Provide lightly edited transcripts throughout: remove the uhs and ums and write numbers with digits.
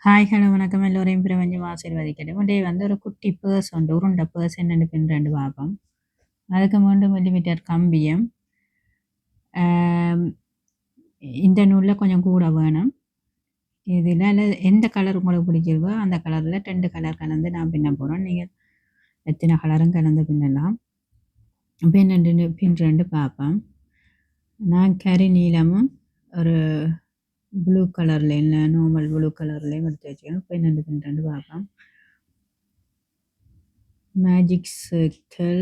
Hi hello வணக்கம் எல்லோரையும் பிரபஞ்சம் ஆசீர்வதிக்கட்டும். டே வந்து ஒரு குட்டி பேர்ஸ் உண்டு, உருண்டை பேர்ஸ் என்னென்னு பின் ரெண்டு பார்ப்போம். அதுக்கு 3 மில்லிமீட்டர் கம்பியும் இந்த நூலில் கொஞ்சம் கூட வேணும். இதில் எந்த கலர் உங்களுக்கு பிடிச்சிருக்கோ அந்த கலரில் 2 கலர் கலந்து நான் பின்ன போகிறோம். நீங்கள் எத்தனை கலரும் கலந்து பின்னலாம். பின் ரெண்டு பார்ப்போம். நான் கரி நீளமும் ஒரு ப்ளூ கலரில் இல்லை நார்மல் ப்ளூ கலர்லேயும் எடுத்து வச்சுக்கணும். பின் ரெண்டு பார்ப்போம். மேஜிக் சர்க்கிள்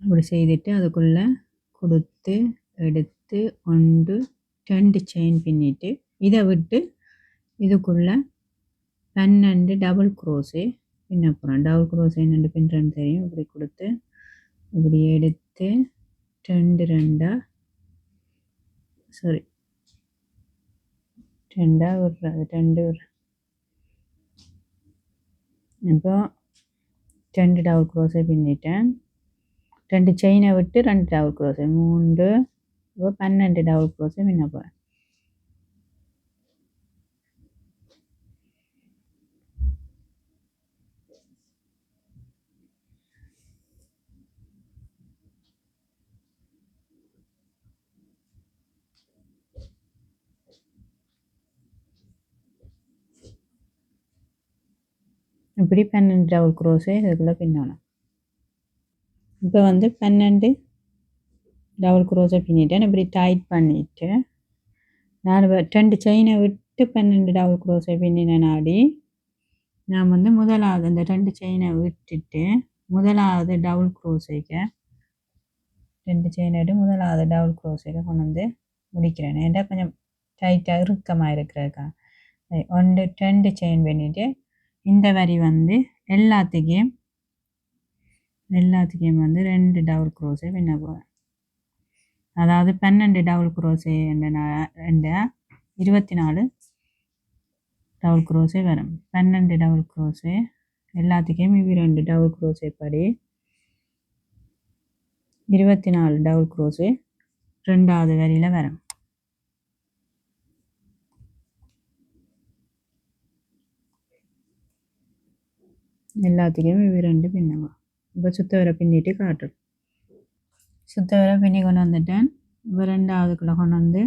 அப்படி செய்துட்டு அதுக்குள்ளே கொடுத்து எடுத்து 1 2 செயின் பின்னிட்டு இதை விட்டு இதுக்குள்ளே 12 டபுள் க்ரோஸே பின்ன போகிறோம். டபுள் க்ரோஸே என்னென்று பின்னுறேன்னு தெரியும். இப்படி கொடுத்து இப்படி எடுத்து 2 2 விடுறது 2 இப்போ 2 டபுள் க்ரோஸே பின்னிட்டேன். 2 செயினை விட்டு 2 டபுள் க்ரோஸே 3 இப்போ 12 டபுள் க்ரோஸே பின்ன போகிறேன். இப்படி 12 டபுள் க்ரோஸே இதுக்குள்ளே பின்னணும். இப்போ வந்து 12 டபுள் க்ரோஸை பின்னிட்டேன். இப்படி டைட் பண்ணிவிட்டு நான் 2 செயினை விட்டு 12 டபுள் க்ரோஸை பின்னின நாடி நான் வந்து முதலாவது அந்த 2 செயினை விட்டுட்டு முதலாவது டபுள் க்ரோஸைக்கு 2 செயினை விட்டு முதலாவது டபுள் க்ரோஸைக்கு கொண்டு வந்து முடிக்கிறேன். ஏன்டா கொஞ்சம் டைட்டாக இறுக்கமாக இருக்கிறதுக்கா 1 2 செயின் பண்ணிவிட்டு இந்த வரி வந்து எல்லாத்துக்கும் வந்து 2 டபுள் க்ரோஸே பின்ன போகிறேன். அதாவது 12 டபுள் க்ரோஸே என்ற 24 டபுள் க்ரோஸே வரும். 12 டபுள் க்ரோஸே எல்லாத்துக்கும் 2 டபுள் க்ரோஸே படி 24 டபுள் க்ரோஸே ரெண்டாவது வரியில் வரும். எல்லாத்துக்கும் 2 பின்னவா. இப்போ சுத்த வர பின்னிட்டு காட்டுறேன். சுத்த வர பின்னி கொண்டு வந்துட்டேன். இப்போ ரெண்டாவதுக்குள்ளே கொண்டு வந்து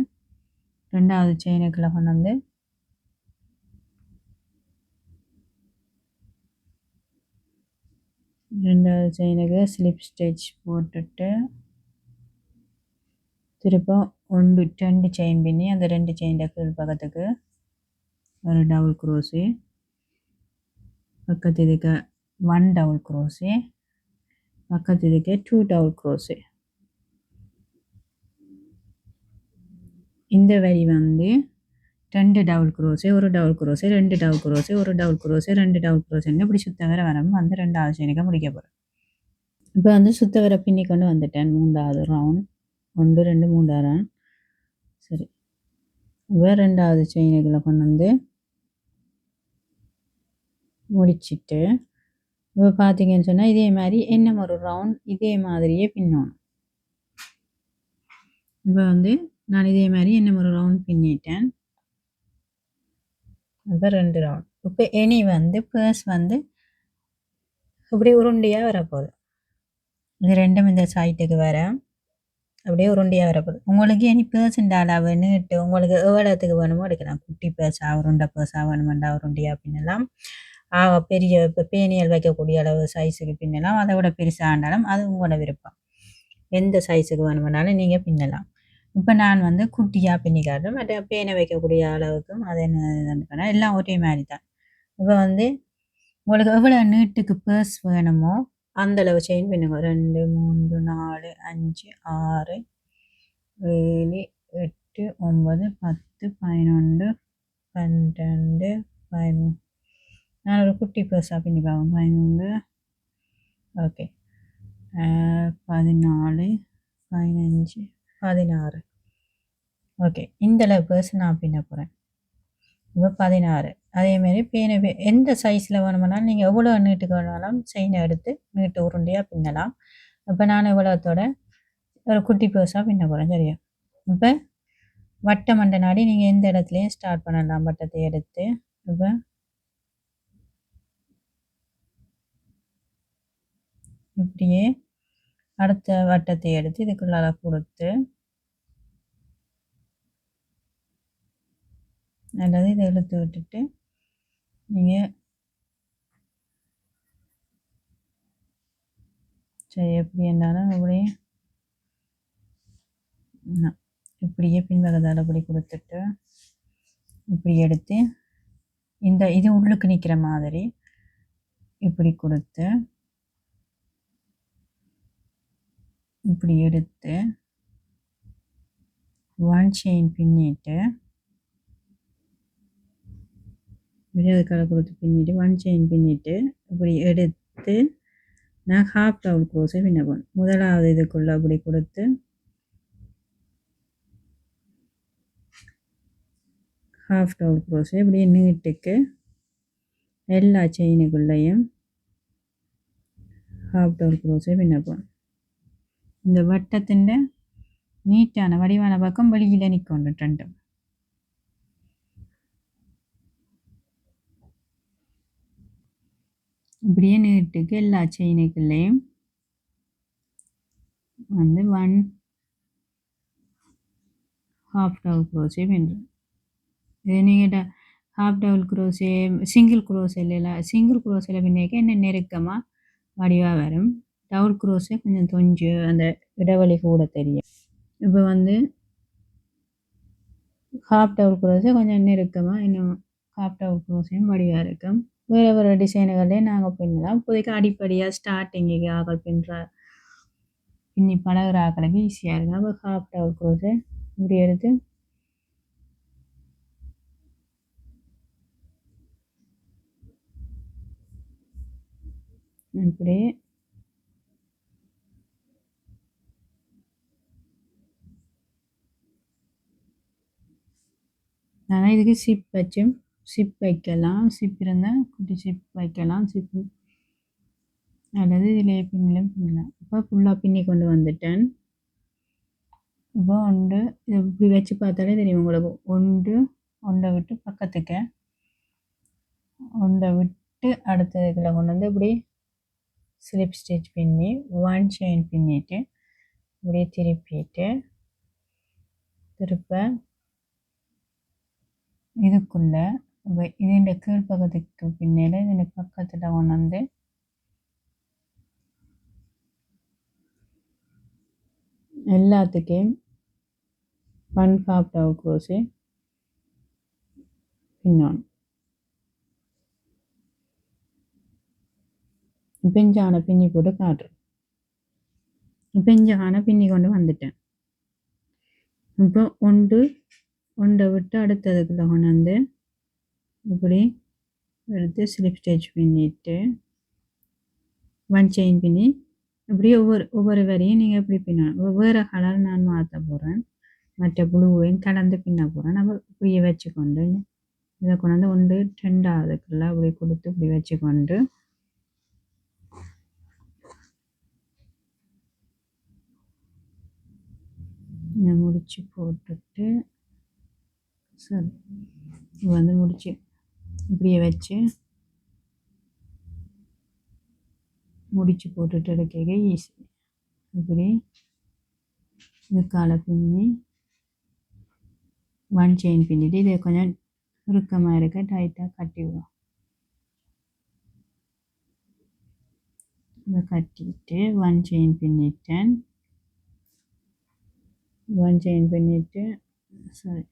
ரெண்டாவது செயினுக்குள்ளே கொண்டு வந்து ரெண்டாவது செயினுக்கு ஸ்லிப் ஸ்டிச் போட்டுட்டு திரும்ப 1 2 செயின் பின்னி அந்த 2 செயின் கீழ் பக்கத்துக்கு ஒரு டபுள் க்ரோஸே பக்கத்து இதுக்கு 1 டபுள் க்ரோஸே பக்கத்து இதுக்கு 2 டபுள் க்ரோஸே. இந்த வரி வந்து 2 டபுள் க்ரோஸே ஒரு டபுள் க்ரோஸே 2 டபுள் க்ரோஸே ஒரு டபுள் க்ரோஸே 2 டபுள் க்ரோஸேன்னு இப்படி சுத்த வர வரும். வந்து ரெண்டாவது செயினுக்கு முடிக்க போகிறேன். இப்போ வந்து சுத்த வர பின்னி கொண்டு வந்துட்டேன். 3வது ரவுண்ட் 1 2 3 ரவுண்ட். சரி, இப்போ ரெண்டாவது செயினுக்குள்ளே கொண்டு வந்து முடிச்சிட்டு இப்போ பார்த்தீங்கன்னு சொன்னால் இதே மாதிரி இன்னும் ஒரு ரவுண்ட் இதே மாதிரியே பின்னணும். இப்போ வந்து நான் இதே மாதிரி இன்னும் ஒரு ரவுண்ட் பின்னிட்டேன். இப்போ 2 ரவுண்ட். இப்போ இனி வந்து பேர்ஸ் வந்து இப்படி உருண்டையாக வரப்போகுது. இது ரெண்டும் இந்த சைட்டுக்கு வர அப்படியே உருண்டையாக வரப்போகுது. உங்களுக்கு இனி பேர்ஸுண்ட அளவு நீட்டு உங்களுக்கு எவ்வளோத்துக்கு வேணுமோ எடுக்கலாம். குட்டி பேர்ஸாக உருண்டை பேர்ஸாக வேணுமெண்டா உருண்டையாக பின்னலாம். பெரிய இப்போ பேனியல் வைக்கக்கூடிய அளவு சைஸுக்கு பின்னலாம். அதை விட பெருசாக இருந்தாலும் அது உங்களோட விருப்பம். எந்த சைஸுக்கு வேணுமென்னாலும் நீங்கள் பின்னலாம். இப்போ நான் வந்து குட்டியாக பின்னி காட்டுறேன். மற்ற பேனை வைக்கக்கூடிய அளவுக்கும் அது என்ன எல்லாம் ஒரே மாதிரி தான். இப்போ வந்து உங்களுக்கு எவ்வளோ நீட்டுக்கு பேர்ஸ் வேணுமோ அந்தளவு செயின் பின்னுங்க. 2 3 4 5 6 7 8 9 10 11 12 13 நான் ஒரு குட்டி பேர்ஸாக பின்னி பார்ப்போம். 11 ஓகே 14 15 16 ஓகே இந்தளவு பேர்ஸ் நான் பின்ன போகிறேன். இப்போ 16 அதேமாரி பேனை எந்த சைஸில் வேணுமெனாலும் நீங்கள் எவ்வளோ நீட்டுக்கு வேணுமானாலும் செயினை எடுத்து நீட்டு உருண்டையாக பின்னலாம். இப்போ நான் எவ்வளோத்தோட ஒரு குட்டி பேர்ஸாக பின்ன போகிறேன். சரியா? இப்போ வட்டம் மண்ட நாடி நீங்கள் எந்த இடத்துலையும் ஸ்டார்ட் பண்ணலாம் வட்டத்தை எடுத்து. இப்போ இப்படியே அடுத்த வட்டத்தை எடுத்து இதுக்குள்ளால கொடுத்து அல்லது இதை இழுத்து விட்டுட்டு நீங்கள் சரி எப்படி இருந்தாலும் அப்படியே இப்படியே பின்பக்கத்தால் அப்படி கொடுத்துட்டு இப்படி எடுத்து இந்த இது உள்ளுக்கு நிற்கிற மாதிரி இப்படி கொடுத்து இப்படி எடுத்து ஒன் செயின் பின்னிட்டு விரதுக்கால கொடுத்து பின்னிட்டு ஒன் செயின் பின்னிட்டு இப்படி எடுத்து நான் ஹாஃப் டவுன் க்ரோஸை பின்ன போனேன். முதலாவது இதுக்குள்ளே அப்படி கொடுத்து ஹாஃப் டவுன் க்ரோஸை இப்படி நீட்டுக்கு எல்லா செயினுக்குள்ளேயும் ஹாஃப் டவுன் க்ரோஸை பின்ன போனேன். இந்த வட்டத்தின் நீட்டான வடிவான பக்கம் வெளியில் நிற்கொண்டு ரெண்டும் இப்படியே நீட்டுக்கு எல்லா செயினுக்குள்ளேயும் வந்து ஒன் ஹாஃப் டவுன் க்ரோஸே பின்னுறேன். இது நீங்கள் ஹாஃப் டவுன் க்ரோஸே சிங்கிள் க்ரோஸில் சிங்கிள் க்ரோஸில் பின்னிக்க என்ன நெருக்கமாக வடிவாக வரும். டவுன் க்ரோஸே கொஞ்சம் தொஞ்சு அந்த இடைவெளி கூட தெரியும். இப்போ வந்து ஹாஃப் டவுன் க்ரோஸே கொஞ்சம் நெருக்கமாக இன்னும் ஹாஃப் டவுன் க்ரோஸையும் வடிவாக இருக்கும். வேறு வேறு டிசைனுகளே நாங்கள் பின்னலாம். இப்போதைக்கு அடிப்படையாக ஸ்டார்டிங்குக்கு ஆக்கள் பின்னி பழகிற ஆக்களுக்கு ஈஸியாக இருக்கும். அப்போ ஹாஃப் டவுன் க்ரோஸை இப்படி எடுத்து இப்படி ஆனால் இதுக்கு சிப் வச்சும் சிப் வைக்கலாம். சிப் இருந்தால் குட்டி சிப் வைக்கலாம். சிப்பு அல்லது இதில் பின்னிலும் பின்னலாம். இப்போ ஃபுல்லாக பின்னி கொண்டு வந்துட்டேன். இப்போ ஒன்று இதை இப்படி வச்சு பார்த்தாலே தெரியும் உங்களுக்கு. ஒன்றை விட்டு பக்கத்துக்கு ஒன்றை விட்டு அடுத்ததுக்குள்ள கொண்டு வந்து இப்படி ஸ்லிப் ஸ்டிச் பின்னி ஒன் செயின் பின்னிட்டு இப்படியே திருப்பிட்டு திருப்ப இதுக்குள்ள இதுண்ட கீழ் பக்கத்துக்கு பின்னால இதுண்ட பக்கத்தில் கொண்டு வந்து எல்லாத்துக்கும் ஒன் ஹாஃப் டவுன் க்ரோஸே பின்னணும். பெஞ்சான பின்னி போட்டு காட்டுறேன். பெஞ்சான பின்னி கொண்டு வந்துட்டேன். இப்போ ஒன்றை விட்டு அடுத்ததுக்குள்ள கொண்டு வந்து இப்படி எடுத்து ஸ்லிப் ஸ்டிச் பின்னிட்டு ஒன் செயின் பின்னி இப்படி ஒவ்வொரு வரையும் நீங்கள் எப்படி பின்னணும். வேறு கலர் நான் மாற்ற போகிறேன். மற்ற ப்ளூவையும் கலந்து பின்ன போகிறேன். நம்ம இப்படியே வச்சுக்கொண்டு இதை கொண்டு வந்து ஒன்று ரெண்டாவதுக்குள்ள அப்படி கொடுத்து இப்படி வச்சுக்கொண்டு முடிச்சு போட்டுட்டு சரி வந்து முடிச்சு இப்படியே வச்சு முடிச்சு போட்டுட்டு எடுக்க ஈஸி. இப்படி இதுக்கால பின்னி ஒன் செயின் பின்னிட்டு இதை கொஞ்சம் இறுக்கமாக இருக்க டைட்டாக கட்டி விடும். இதை கட்டிட்டு ஒன் செயின் பின்னிட்டேன். ஒன் செயின் பின்னிட்டு சரி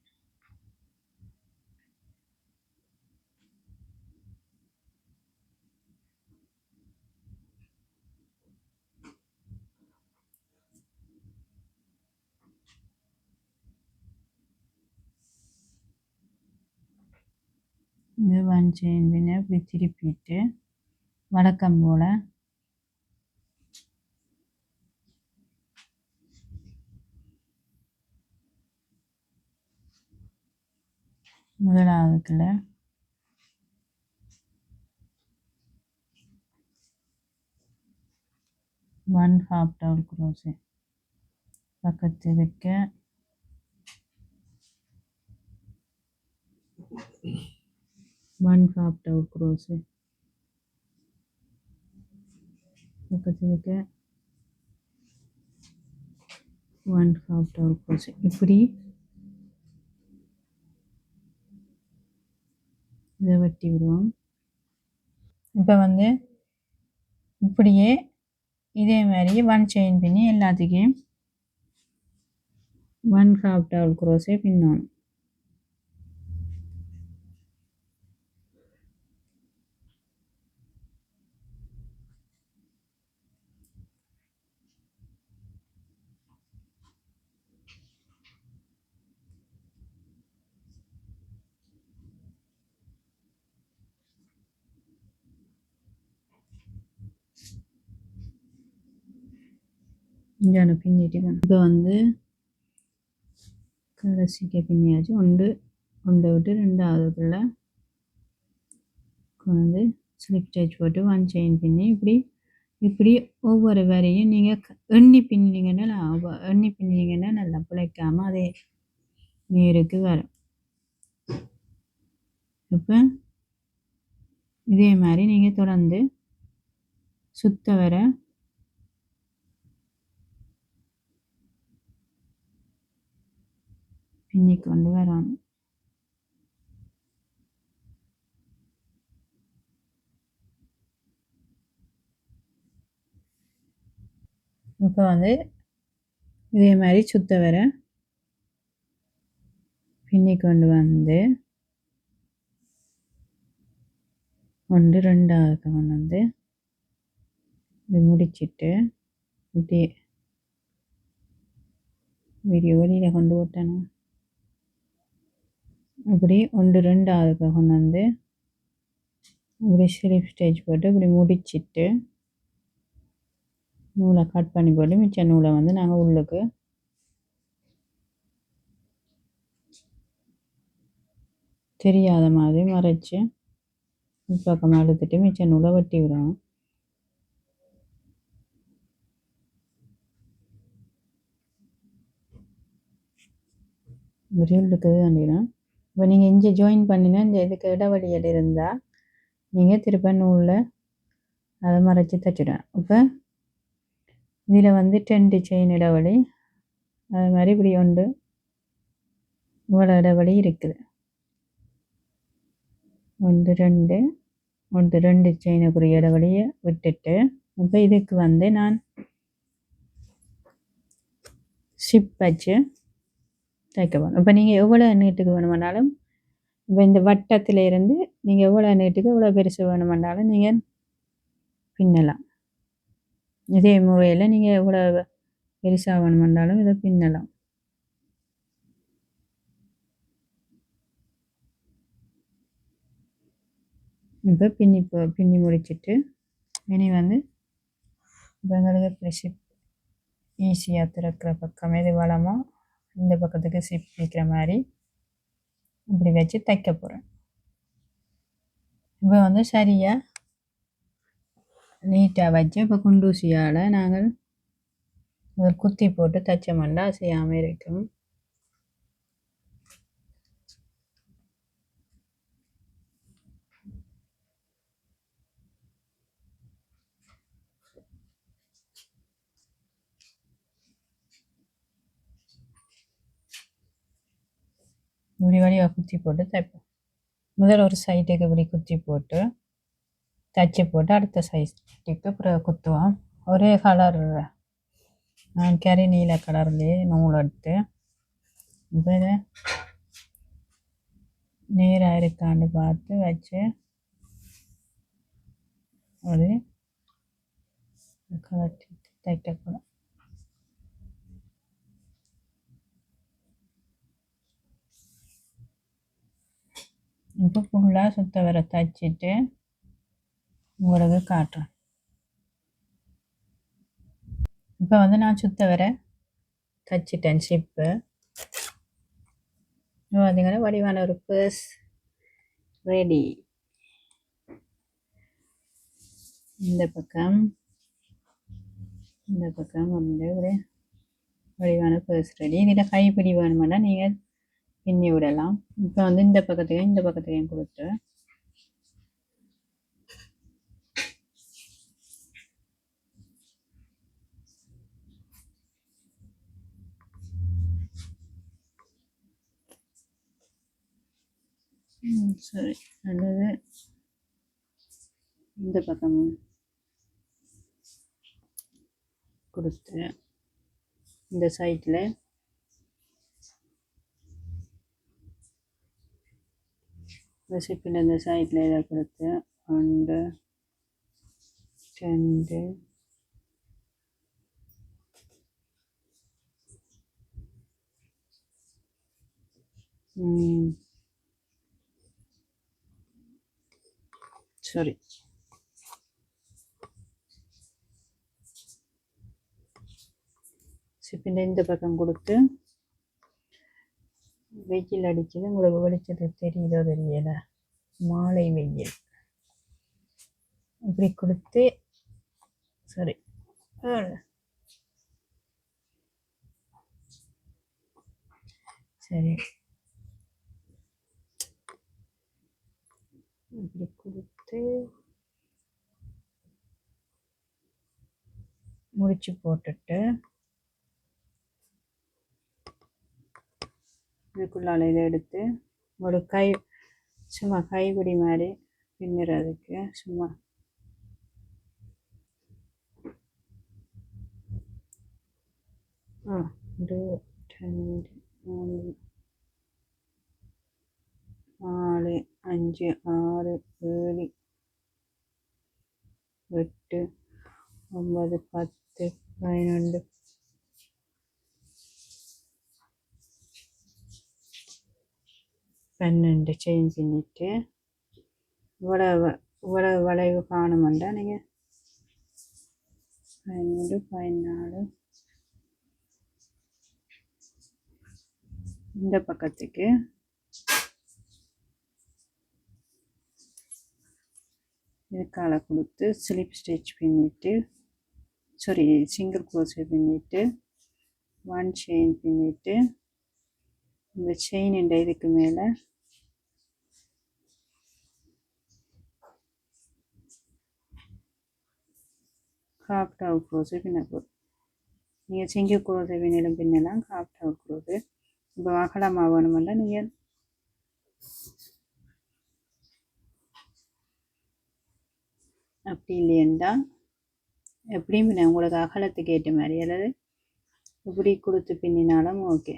இது ஒன் செயின் பின்ன இப்படி திருப்பிட்டு வழக்கம் போல் முதலாவதுக்குள்ள ஒன் ஹாஃப் டவுன் க்ரோஸே பக்கத்து இருக்க ஒன் ஹாஃப் அவுட் க்ரோஸு பக்கத்தில் இருக்க ஒன் ஹாஃப் அவுட் க்ரோஸு இப்படி இதை வெட்டி விடுவோம். இப்போ வந்து இப்படியே இதே மாதிரி ஒன் செயின் பின்னி எல்லாத்துக்கும் ஒன் ஹாஃப் டவுல் க்ரோஸே பின்னணும். இங்கே பின்னிட்டு இப்போ வந்து கடைசிக்கு பின்னியாச்சு. ஒன்று விட்டு ரெண்டாவதுக்குள்ள வந்து ஸ்லிப் ஸ்டிச் போட்டு ஒன் செயின் பின்னி இப்படி ஒவ்வொரு வரையும் நீங்கள் எண்ணி பின்னிங்கன்னா நல்லா பிழைக்காமல் அதே நேருக்கு வரும். இப்போ இதே மாதிரி நீங்கள் தொடர்ந்து சுத்த வர பின்னி கொண்டு வரணும். இப்போ வந்து இதே மாதிரி சுத்த வர பின்னி கொண்டு வந்து ஒன்று ரெண்டாவது கொண்டு வந்து இப்படி முடிச்சிட்டு இப்படி வீடியோ வெளியில் கொண்டு விட்டணும். இப்படி ஒன்று ரெண்டாவது கொண்டு வந்து இப்படி ஸ்லிப் ஸ்டிச் போட்டு இப்படி முடிச்சிட்டு நூலை கட் பண்ணி போட்டு மிச்ச நூலை வந்து நாங்கள் உள்ளுக்கு தெரியாத மாதிரி மறைச்சி பக்கமாக எடுத்துட்டு மிச்ச நூலை வெட்டி விடுவோம். இப்படி இருக்குது அப்படின்னா இப்போ நீங்கள் இங்கே ஜாயின் பண்ணினா இந்த இதுக்கு இடைவெளியில் இருந்தால் நீங்கள் திருப்ப நூலில் அதை மறைச்சி தச்சிடுவேன். இப்போ இதில் வந்து 2 செயின் இடைவெளி அது மாதிரி இப்படி இவ்வளோ இடைவெளி இருக்குது. 1 2 செயினுக்குரிய இடைவெளியை விட்டுட்டு இப்போ இதுக்கு வந்து நான் ஷிப் வச்சு தைக்க போகணும். இப்போ நீங்கள் எவ்வளோ நீட்டுக்கு வேணுமென்றாலும் இப்போ இந்த வட்டத்தில் இருந்து நீங்கள் எவ்வளோ நீட்டுக்கு எவ்வளோ பெருசு வேணுமென்றாலும் நீங்கள் பின்னலாம். இதே முறையில் நீங்கள் எவ்வளோ பெருசாக வேணுமென்றாலும் இதை பின்னலாம். இப்போ பின்னி முடிச்சுட்டு இனி வந்து இப்போ எங்களுக்கு ஷிப் ஈஸியாக திறக்கிற பக்கம் எது வளமோ இந்த பக்கத்துக்கு ஷிப் வைக்கிற மாதிரி இப்படி வச்சு தைக்க போகிறேன். இப்போ வந்து சரியாக நீட்டாக வச்சு இப்போ குண்டூசியால் நாங்கள் ஒரு குத்தி போட்டு தைச்சோம்னா செய்யாமல் இருக்கும். இப்படி வழியாக குத்தி போட்டு தைப்போம். முதல் ஒரு சைட்டுக்கு இப்படி குத்தி போட்டு தைச்சி போட்டு அடுத்த சைட்டுக்கு அப்புறம் குத்துவோம். ஒரே கலர் நான் கறி நீல கலர்லேயே நூல் எடுத்து இப்போ இதை நேராக இருக்கான்னு பார்த்து வச்சு ஒரு கலர் தைக்கப்படும். இப்போ ஃபுல்லாக சுத்த வர தைச்சிட்டு உங்களுக்கு காட்டுறேன். இப்போ வந்து நான் சுத்த வர தைச்சிட்டேன் ஷிப்பு. பார்த்தீங்கன்னா வடிவான ஒரு பர்ஸ் ரெடி. இந்த பக்கம் வந்து ஒரு வடிவான பர்ஸ் ரெடி. இதில் கைப்பிடி வேணுமென்னா நீங்கள் பின்னி விடலாம். இப்போ வந்து இந்த பக்கத்துக்கையும் கொடுத்து சரி அல்லது இந்த பக்கமும் கொடுத்து இந்த சைடில் ரெசிப்பியில் இந்த சைடில் இதை கொடுத்து 1 2 சரி சிப்பின் இந்த பக்கம் கொடுத்து வெயில் அடிக்குது. உங்களுக்கு வெளிச்சது தெரியுதோ தெரியல, மாலை வெயில். இப்படி கொடுத்து சரி சரி இப்படி கொடுத்து முடிச்சு போட்டுட்டு இதுக்குள்ளால இதை எடுத்து ஒரு சும்மா கைப்பிடி மாதிரி பின்னுறதுக்கு சும்மா ஒரு 2 3 4 5 6 7 8 9 10 11 12 செயின் பின்னிட்டு இவ்வளவு வளைவு காணுமெண்டா நீங்கள் 12 14 இந்த பக்கத்துக்கு இதுக்கால கொடுத்து ஸ்லிப் ஸ்டிச் பின்னிட்டு சிங்கிள் க்ரோஷே பின்னிட்டு 1 செயின் பின்னிட்டு இந்த செயின் இதுக்கு மேலே half double crochet பின்ன போதும். நீங்கள் சிங்கிள் க்ரோஷே பின்னலாம் half double crochet. இப்போ அகலமாக வேணுமெண்டா நீங்கள் அப்படி இல்லையண்டா எப்படியும் உங்களுக்கு அகலத்துக்கு ஏற்ற மாதிரி அல்லது இப்படி கொடுத்து பின்னினாலும் ஓகே.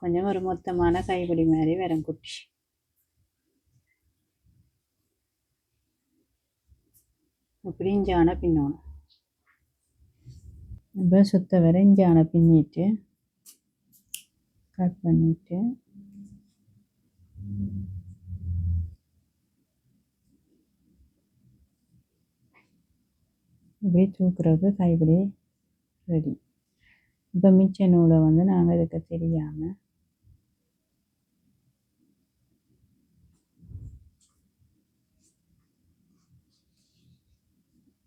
கொஞ்சம் ஒரு மொத்தமான கைப்பிடி மாதிரி வரும் குட்டி. இப்படி இஞ்சான பின்னணும். இப்போ சுத்த வரை இஞ்சான பின்னிட்டு கட் பண்ணிட்டு இப்படி தூக்குறது கைப்பிடி ரெடி. இப்போ மிச்ச நூலை வந்து நாங்கள் இதுக்கு தெரியாமல்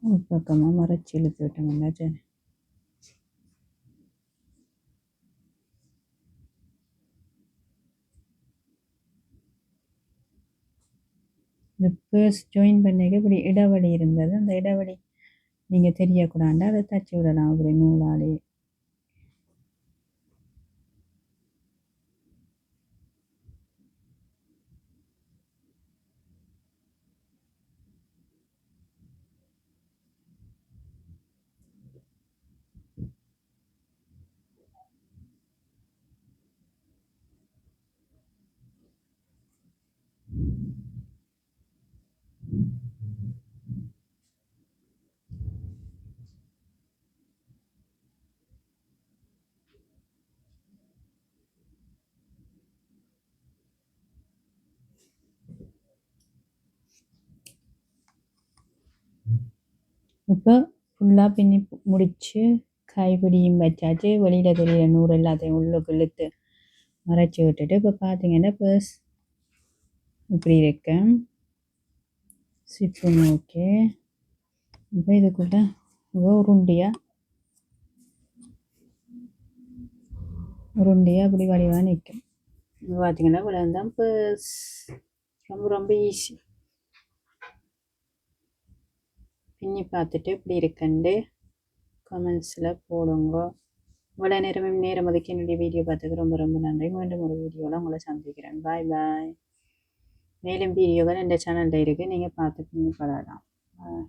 ஒரு பக்கமாக மறைச்சி இழுத்து விட்டோம்னா சரி. இந்த பேர்ஸ் ஜாயின் பண்ணிக்க இப்படி இடைவெளி இருந்தது. அந்த இடைவெளி நீங்கள் தெரியக்கூடாண்டா அதை தச்சு விடலாம் அப்படி நூலாலே. இப்போ ஃபுல்லாக பின்னி முடித்து கைப்பிடியும் வச்சாச்சு. வெளியில் தெரியிற நூறு எல்லாத்தையும் உள்ளுக்கு இழுத்து மறைச்சி விட்டுட்டு இப்போ பார்த்தீங்கன்னா பர்ஸ் இப்படி இருக்கேன். சிப்பு ஓகே. இப்போ இதுக்குள்ள உருண்டியாக உருண்டையாக அப்படி வடிவாக நிற்கும். பார்த்தீங்கன்னா இவ்வளோ பர்ஸ் ரொம்ப ரொம்ப ஈஸி. பின்னி பார்த்துட்டு இப்படி இருக்குண்டு கமெண்ட்ஸில் போடுங்க. இவ்வளோ நேரம் ஒதுக்கி என்னுடைய வீடியோ பார்த்ததுக்கு ரொம்ப ரொம்ப நன்றி. மீண்டும் ஒரு வீடியோவில் உங்களை சந்திக்கிறேன். பாய் பாய். மேலும் வீடியோகள் இந்த சேனலில் இருக்குது, நீங்கள் பார்த்து பின்னி படலாம். பாய்.